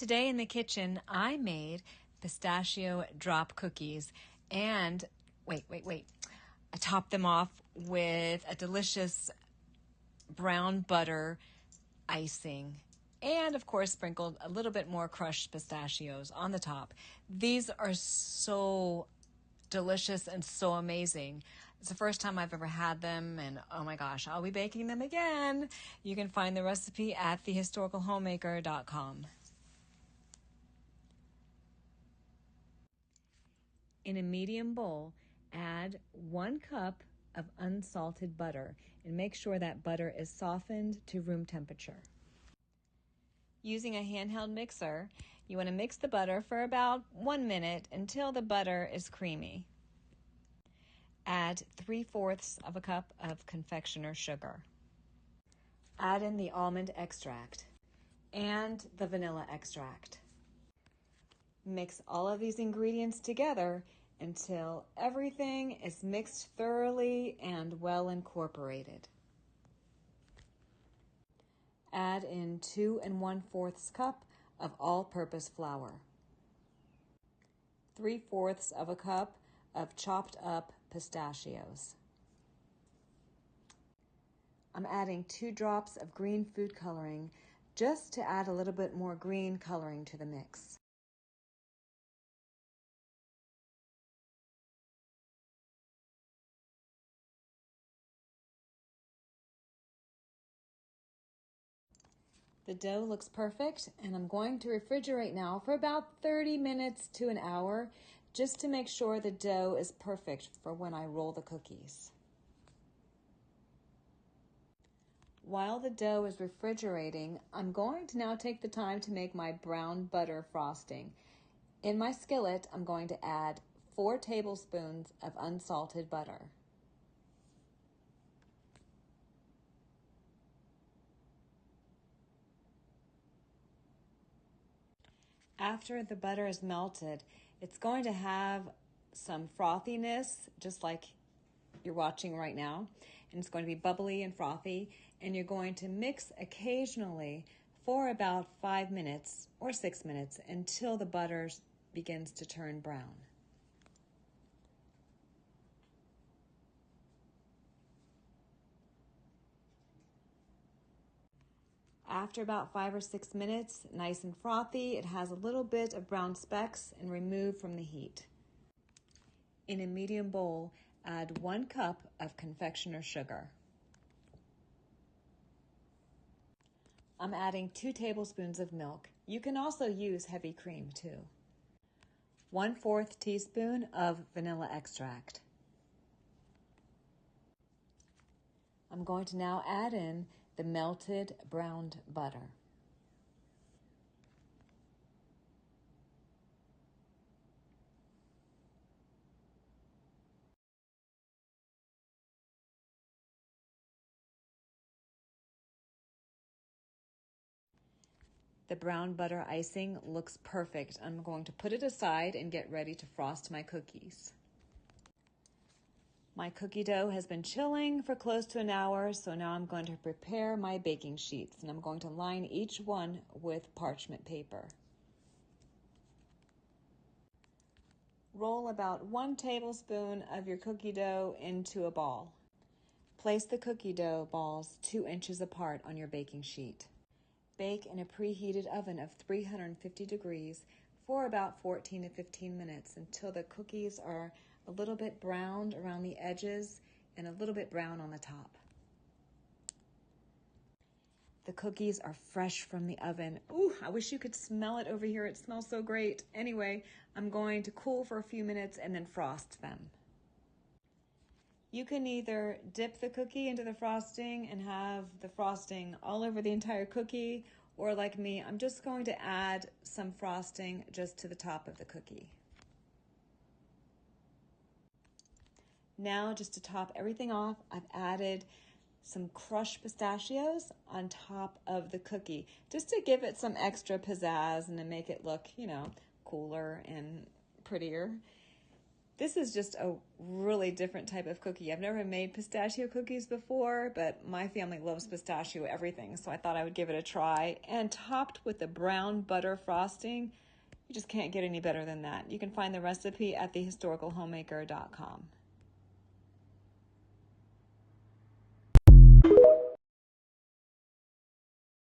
Today in the kitchen, I made pistachio drop cookies and wait. I topped them off with a delicious brown butter icing and of course sprinkled a little bit more crushed pistachios on the top. These are so delicious and so amazing. It's the first time I've ever had them, and oh my gosh, I'll be baking them again. You can find the recipe at thehistoricalhomemaker.com. In a medium bowl, add 1 cup of unsalted butter and make sure that butter is softened to room temperature. Using a handheld mixer, you want to mix the butter for about 1 minute until the butter is creamy. Add 3/4 of a cup of confectioner sugar. Add in the almond extract and the vanilla extract. Mix all of these ingredients together until everything is mixed thoroughly and well incorporated. Add in 2 1/4 cup of all-purpose flour. 3/4 of a cup of chopped up pistachios. I'm adding 2 drops of green food coloring just to add a little bit more green coloring to the mix. The dough looks perfect, and I'm going to refrigerate now for about 30 minutes to an hour just to make sure the dough is perfect for when I roll the cookies. While the dough is refrigerating, I'm going to now take the time to make my brown butter frosting. In my skillet, I'm going to add 4 tablespoons of unsalted butter. After the butter is melted, it's going to have some frothiness, just like you're watching right now, and it's going to be bubbly and frothy, and you're going to mix occasionally for about 5 minutes or 6 minutes until the butter begins to turn brown. After about 5 or 6 minutes, nice and frothy, it has a little bit of brown specks and remove from the heat. In a medium bowl, add 1 cup of confectioner sugar. I'm adding 2 tablespoons of milk. You can also use heavy cream too. 1/4 teaspoon of vanilla extract. I'm going to now add in the melted browned butter. The brown butter icing looks perfect. I'm going to put it aside and get ready to frost my cookies. My cookie dough has been chilling for close to an hour, so now I'm going to prepare my baking sheets, and I'm going to line each one with parchment paper. Roll about 1 tablespoon of your cookie dough into a ball. Place the cookie dough balls 2 inches apart on your baking sheet. Bake in a preheated oven of 350 degrees for about 14 to 15 minutes until the cookies are a little bit browned around the edges and a little bit brown on the top. The cookies are fresh from the oven. Ooh, I wish you could smell it over here. It smells so great. Anyway, I'm going to cool for a few minutes and then frost them. You can either dip the cookie into the frosting and have the frosting all over the entire cookie, or like me, I'm just going to add some frosting just to the top of the cookie. Now, just to top everything off, I've added some crushed pistachios on top of the cookie, just to give it some extra pizzazz and to make it look, cooler and prettier. This is just a really different type of cookie. I've never made pistachio cookies before, but my family loves pistachio everything, so I thought I would give it a try. And topped with the brown butter frosting, you just can't get any better than that. You can find the recipe at thehistoricalhomemaker.com.